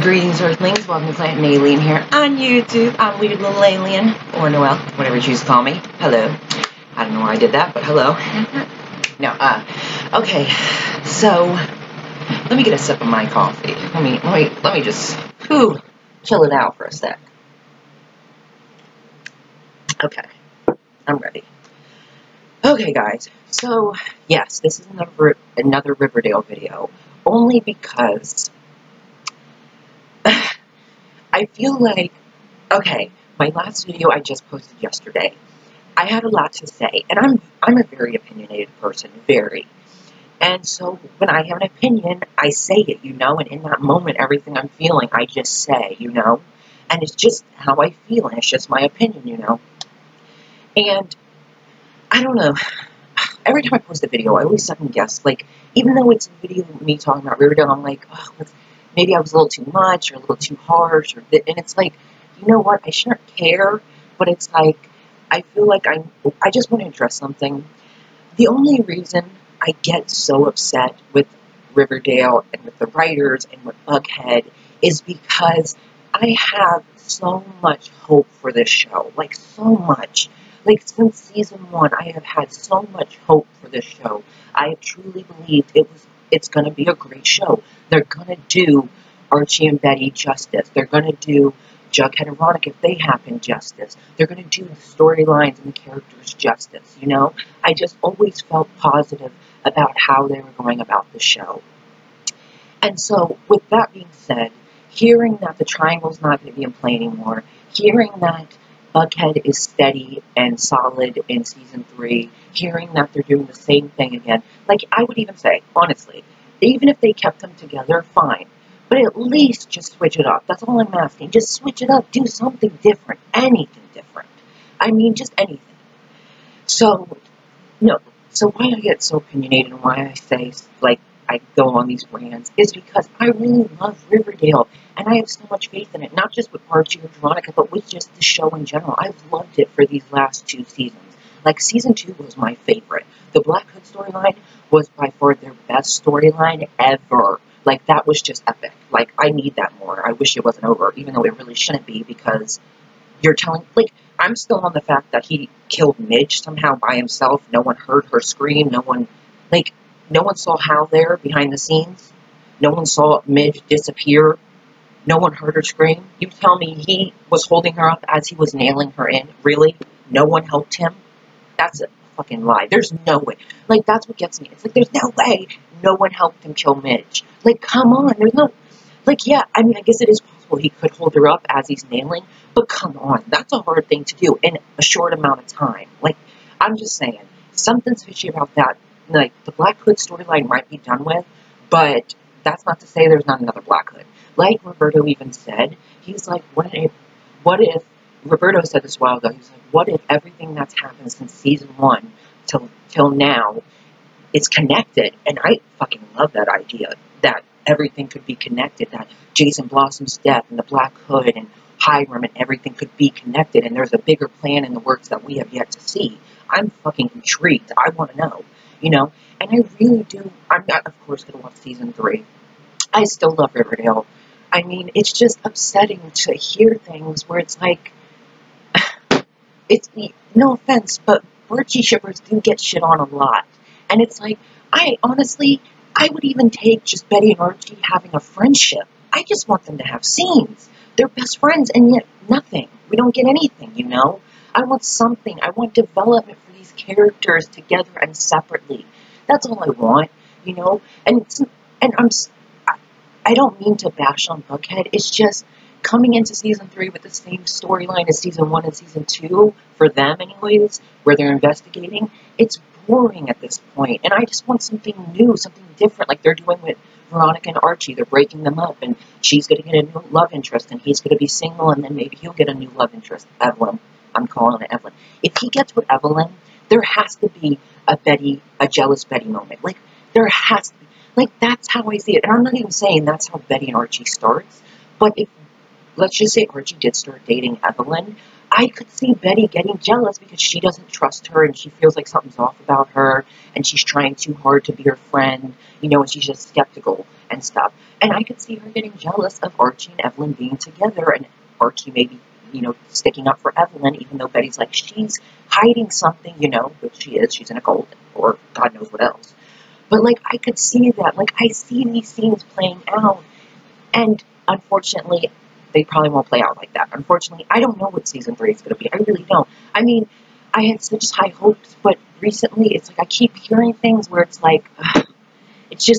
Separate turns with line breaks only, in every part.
Greetings, Earthlings. Welcome to Planet Alien here on YouTube. I'm Weird Little Alien, or Noelle, whatever you choose to call me. Hello. I don't know why I did that, but hello. No, okay. So, let me get a sip of my coffee. Let me just, chill it out for a sec. Okay. I'm ready. Okay, guys. So, yes, this is another Riverdale video. Only because I feel like, okay, my last video I just posted yesterday, I had a lot to say, and I'm a very opinionated person, very. And so when I have an opinion, I say it, you know, and in that moment, everything I'm feeling, I just say, you know, and it's just how I feel, and it's just my opinion, you know. And I don't know, every time I post a video, I always second guess, like, even though it's a video of me talking about Riverdale, I'm like, oh, maybe I was a little too much, or a little too harsh, and it's like, you know what, I shouldn't care, but it's like, I feel like I just want to address something. The only reason I get so upset with Riverdale, and with the writers, and with Bughead, is because I have so much hope for this show, like, so much. Like, since season 1, I have had so much hope for this show. I have truly believed it's going to be a great show. They're going to do Archie and Betty justice. They're going to do Jughead and Veronica, if they happen, justice. They're going to do the storylines and the characters justice, you know? I just always felt positive about how they were going about the show. And so, with that being said, hearing that the triangle's not going to be in play anymore, hearing that Bughead is steady and solid in season 3, hearing that they're doing the same thing again, like, I would even say, honestly, even if they kept them together, fine. But at least just switch it up. That's all I'm asking. Just switch it up. Do something different. Anything different. I mean, just anything. So, no. So why I get so opinionated and why I say, like, I go on these rants is because I really love Riverdale. And I have so much faith in it. Not just with Archie or Veronica, but with just the show in general. I've loved it for these last 2 seasons. Like, season 2 was my favorite. The Black Hood storyline was by far their best storyline ever. Like, that was just epic. Like, I need that more. I wish it wasn't over, even though it really shouldn't be, because you're telling, like, I'm still on the fact that he killed Midge somehow by himself. No one heard her scream. No one saw Hal there behind the scenes. No one saw Midge disappear. No one heard her scream. You tell me he was holding her up as he was nailing her in? Really? No one helped him? That's a fucking lie. There's no way. Like, that's what gets me. It's like, there's no way no one helped him kill Midge. Like, come on. There's no, like, yeah, I mean, I guess it is possible he could hold her up as he's nailing, but come on. That's a hard thing to do in a short amount of time. Like, I'm just saying, something's fishy about that. Like, the Black Hood storyline might be done with, but that's not to say there's not another Black Hood. Like Roberto even said, he's like, what if, Roberto said this a while ago, he's like, what if everything that's happened since season 1 till now is connected? And I fucking love that idea, that everything could be connected, that Jason Blossom's death and the Black Hood and Hiram and everything could be connected, and there's a bigger plan in the works that we have yet to see. I'm fucking intrigued. I want to know, you know? And I really do. I'm not, of course, going to watch season 3. I still love Riverdale. I mean, it's just upsetting to hear things where it's like, it's, no offense, but Archie shippers do get shit on a lot. And it's like, I would even take just Betty and Archie having a friendship. I just want them to have scenes. They're best friends, and yet nothing. We don't get anything, you know? I want something. I want development for these characters together and separately. That's all I want, you know? I don't mean to bash on Bughead. It's just coming into season 3 with the same storyline as season 1 and season 2, for them anyways, where they're investigating, it's boring at this point. And I just want something new, something different, like they're doing with Veronica and Archie. They're breaking them up, and she's going to get a new love interest, and he's going to be single, and then maybe he'll get a new love interest, Evelyn. I'm calling it Evelyn. If he gets with Evelyn, there has to be a jealous Betty moment. Like, there has to be. Like, that's how I see it. And I'm not even saying that's how Betty and Archie starts. But if, let's just say Archie did start dating Evelyn, I could see Betty getting jealous because she doesn't trust her and she feels like something's off about her and she's trying too hard to be her friend, you know, and she's just skeptical. and stuff. And I could see her getting jealous of Archie and Evelyn being together, and Archie maybe, you know, sticking up for Evelyn, even though Betty's like, she's hiding something, you know, which she is. She's in a cult, or God knows what else. But, like, I could see that. Like, I see these scenes playing out, and unfortunately, they probably won't play out like that. Unfortunately, I don't know what season 3 is going to be. I really don't. I mean, I had such high hopes, but recently, it's like I keep hearing things where it's like, it's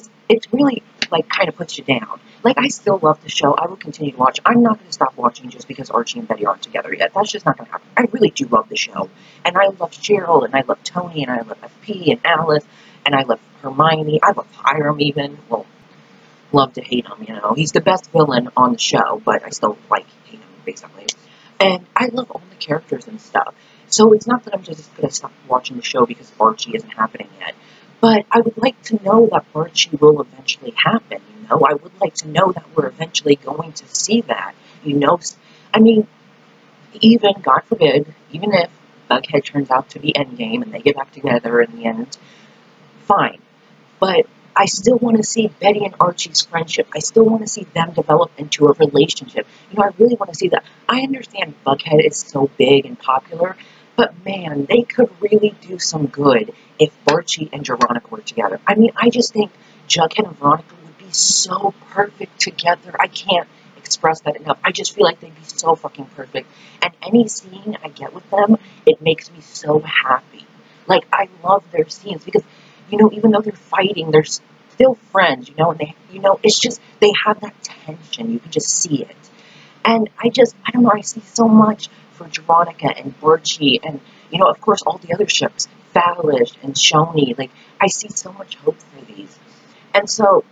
really, like, kind of puts you down. Like, I still love the show. I will continue to watch. I'm not going to stop watching just because Archie and Betty aren't together yet. That's just not going to happen. I really do love the show. And I love Cheryl, and I love Tony, and I love FP, and Alice, and I love Hermione. I love Hiram, even. Well, love to hate him, you know. He's the best villain on the show, but I still hate him, basically. And I love all the characters and stuff. So it's not that I'm just going to stop watching the show because Archie isn't happening yet. But I would like to know that Archie will eventually happen, you know. I would like to know that we're eventually going to see that, you know. I mean, even, God forbid, even if Bughead turns out to be Endgame and they get back together in the end, fine. But I still want to see Betty and Archie's friendship. I still want to see them develop into a relationship. You know, I really want to see that. I understand Bughead is so big and popular, but man, they could really do some good if Archie and Veronica were together. I mean, I just think Jughead and Veronica would be so perfect together. I can't express that enough. I just feel like they'd be so fucking perfect. And any scene I get with them, it makes me so happy. Like, I love their scenes because, you know, even though they're fighting, they're still friends, you know, and they, you know, it's just, they have that tension. You can just see it. And I don't know, I see so much for Veronica and Archie and, you know, of course, all the other ships, Falish and Shoni. Like, I see so much hope for these. And so,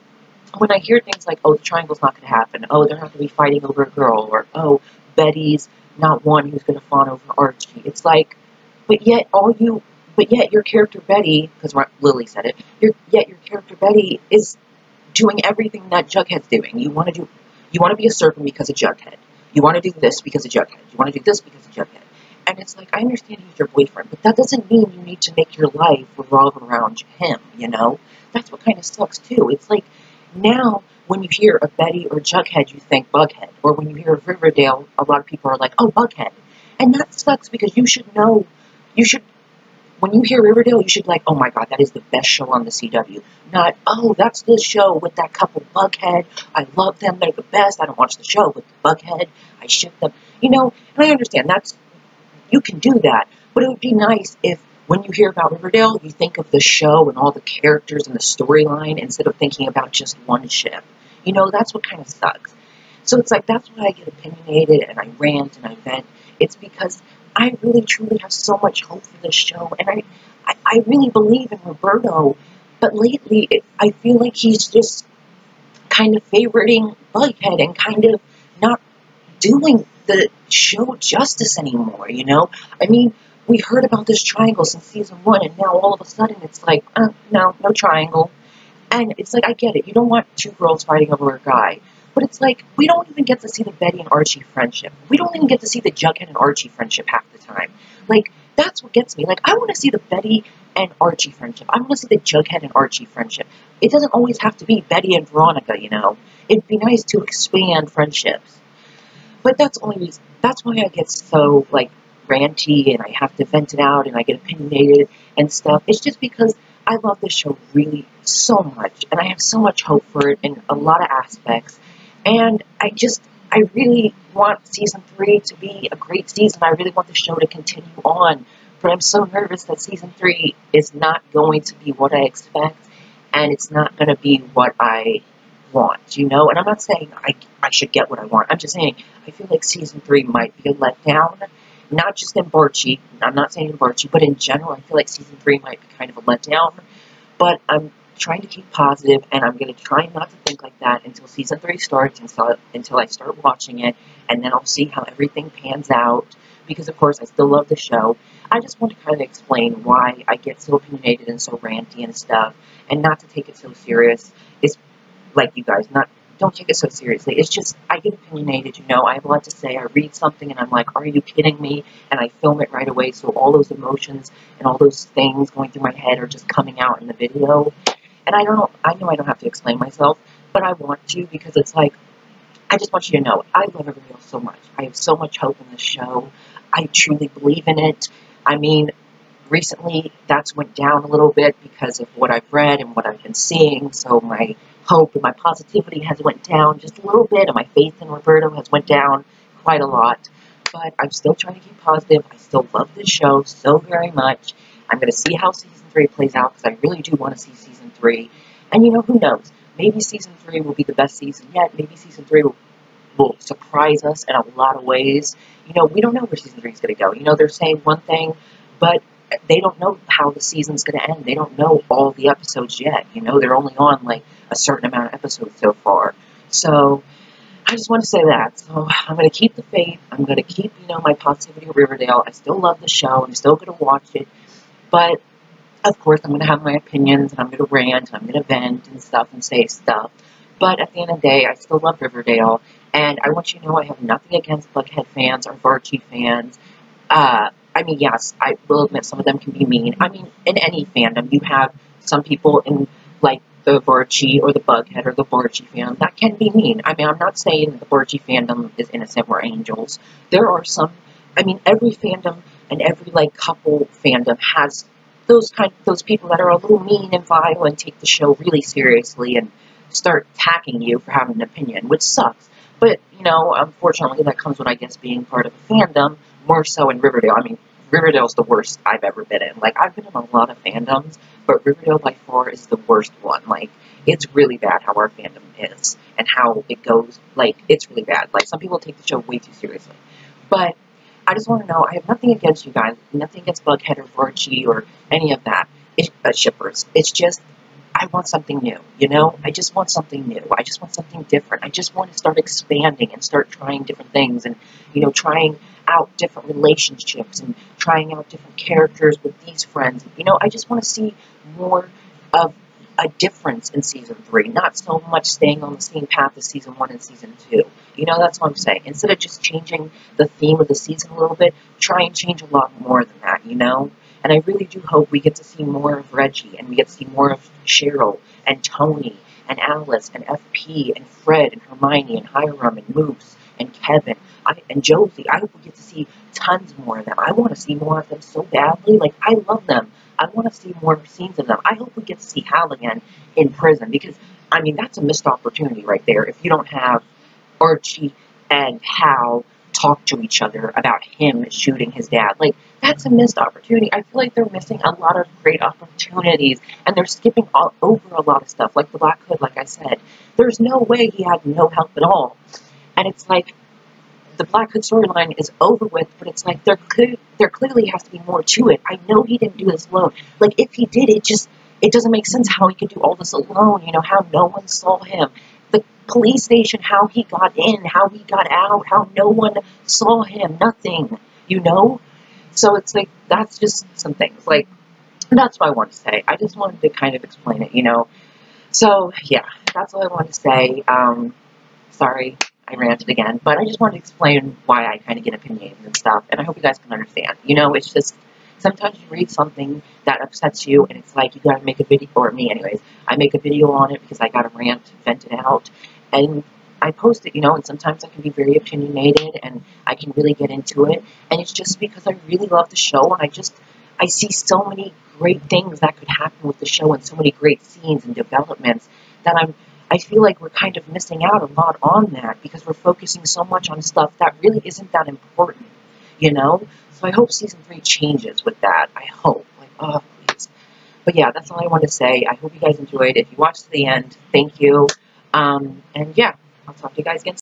when I hear things like, oh, the triangle's not going to happen, oh, they're not going to be fighting over a girl, or, oh, Betty's not one who's going to fawn over Archie, it's like, but yet your character Betty, because Lily said it, yet your character Betty is doing everything that Jughead's doing. You want to be a serpent because of Jughead. You want to do this because of Jughead. You want to do this because of Jughead. And it's like, I understand he's your boyfriend, but that doesn't mean you need to make your life revolve around him, you know? That's what kind of sucks, too. It's like, now, when you hear of Betty or Jughead, you think Bughead. Or when you hear of Riverdale, a lot of people are like, oh, Bughead. And that sucks because you should know, when you hear Riverdale, you should be like, oh my god, that is the best show on the CW. Not, oh, that's the show with that couple Bughead. I love them, they're the best. I don't watch the show with the Bughead. I ship them. You know, and I understand, you can do that. But it would be nice if, when you hear about Riverdale, you think of the show and all the characters and the storyline instead of thinking about just one ship. You know, that's what kind of sucks. So it's like, that's why I get opinionated and I rant and I vent. It's because I really, truly have so much hope for this show. And I really believe in Roberto. But lately, I feel like he's just kind of favoriting Bughead and kind of not doing the show justice anymore, you know? I mean, we heard about this triangle since season 1, and now all of a sudden it's like, no triangle. And it's like, I get it. You don't want two girls fighting over a guy. But it's like, we don't even get to see the Betty and Archie friendship. We don't even get to see the Jughead and Archie friendship half the time. Like, that's what gets me. Like, I want to see the Betty and Archie friendship. I want to see the Jughead and Archie friendship. It doesn't always have to be Betty and Veronica, you know? It'd be nice to expand friendships. But that's why I get so, like, ranty and I have to vent it out and I get opinionated and stuff. It's just because I love this show really so much and I have so much hope for it in a lot of aspects. And I really want season 3 to be a great season. I really want the show to continue on. But I'm so nervous that season 3 is not going to be what I expect and it's not going to be what I want, you know? And I'm not saying I should get what I want. I'm just saying I feel like season 3 might be a letdown. Not just in Archie, I'm not saying in Archie, but in general, I feel like season 3 might be kind of a letdown. But I'm trying to keep positive, and I'm going to try not to think like that until season 3 starts, until I start watching it, and then I'll see how everything pans out. Because, of course, I still love the show. I just want to kind of explain why I get so opinionated and so ranty and stuff, and not to take it so serious. It's like you guys, don't take it so seriously. It's just, I get opinionated, you know, I have a lot to say. I read something and I'm like, are you kidding me? And I film it right away, so all those emotions and all those things going through my head are just coming out in the video. And I know I don't have to explain myself, but I want to because it's like, I just want you to know, I love Riverdale so much. I have so much hope in this show. I truly believe in it. I mean, recently that's went down a little bit because of what I've read and what I've been seeing, so my hope and my positivity has went down just a little bit, and my faith in Roberto has went down quite a lot. But I'm still trying to keep positive. I still love this show so very much. I'm going to see how Season 3 plays out, because I really do want to see Season 3. And you know, who knows? Maybe Season 3 will be the best season yet. Maybe Season 3 will surprise us in a lot of ways. You know, we don't know where Season 3 is going to go. You know, they're saying one thing, but they don't know how the season's going to end. They don't know all the episodes yet. You know, they're only on, like, a certain amount of episodes so far. So, I just want to say that. So, I'm going to keep the faith. I'm going to keep, you know, my positivity of Riverdale. I still love the show. I'm still going to watch it. But, of course, I'm going to have my opinions, and I'm going to rant, and I'm going to vent and stuff and say stuff. But at the end of the day, I still love Riverdale. And I want you to know I have nothing against Bughead fans or Varchi fans. I mean, yes, I will admit some of them can be mean. I mean, in any fandom, you have some people in, like, the Varchi or the Bughead or the Varchi fandom that can be mean. I mean, I'm not saying the Varchi fandom is innocent, we're angels. There are some, I mean, every fandom and every, like, couple fandom has those people that are a little mean and vile and take the show really seriously and start attacking you for having an opinion, which sucks. But, you know, unfortunately, that comes with, I guess, being part of a fandom, more so in Riverdale. I mean, Riverdale's the worst I've ever been in. Like, I've been in a lot of fandoms, but Riverdale by far is the worst one. Like, it's really bad how our fandom is and how it goes. Like, it's really bad. Like, some people take the show way too seriously. But I just want to know, I have nothing against you guys, nothing against Bughead or Varchi or any of that, shippers. It's just, I want something new, you know? I just want something new. I just want something different. I just want to start expanding and start trying different things and, you know, trying out different relationships and trying out different characters with these friends. You know, I just want to see more of a difference in Season 3, not so much staying on the same path as Season 1 and Season 2. You know, that's what I'm saying. Instead of just changing the theme of the season a little bit, try and change a lot more than that, you know? And I really do hope we get to see more of Reggie, and we get to see more of Cheryl, and Tony, and Alice, and FP, and Fred, and Hermione, and Hiram, and Moose, and Kevin, and Josie. I hope we get to see tons more of them. I want to see more of them so badly. Like, I love them. I want to see more scenes of them. I hope we get to see Hal again in prison, because, I mean, that's a missed opportunity right there if you don't have Archie and Hal talk to each other about him shooting his dad. Like, that's a missed opportunity. I feel like they're missing a lot of great opportunities, and they're skipping all over a lot of stuff, like the Black Hood, like I said. There's no way he had no help at all. And it's like, the Black Hood storyline is over with, but it's like, there clearly has to be more to it. I know he didn't do this alone. Like, if he did, it doesn't make sense how he could do all this alone, you know, how no one saw him. The police station, how he got in, how he got out, how no one saw him, nothing, you know? So it's like, that's just some things. Like, that's what I want to say. I just wanted to kind of explain it, you know? So, yeah, that's all I want to say. Sorry, I ranted again, but I just wanted to explain why I kind of get opinions and stuff, and I hope you guys can understand. You know, it's just, sometimes you read something that upsets you, and it's like, you gotta make a video, or me anyways, I make a video on it because I gotta rant, vent it out, and I post it, you know, and sometimes I can be very opinionated, and I can really get into it, and it's just because I really love the show, and I see so many great things that could happen with the show, and so many great scenes and developments, that I feel like we're kind of missing out a lot on that, because we're focusing so much on stuff that really isn't that important, you know? So I hope Season 3 changes with that. I hope. Like, oh, please. But yeah, that's all I want to say. I hope you guys enjoyed. If you watched to the end, thank you. And yeah, I'll talk to you guys again soon.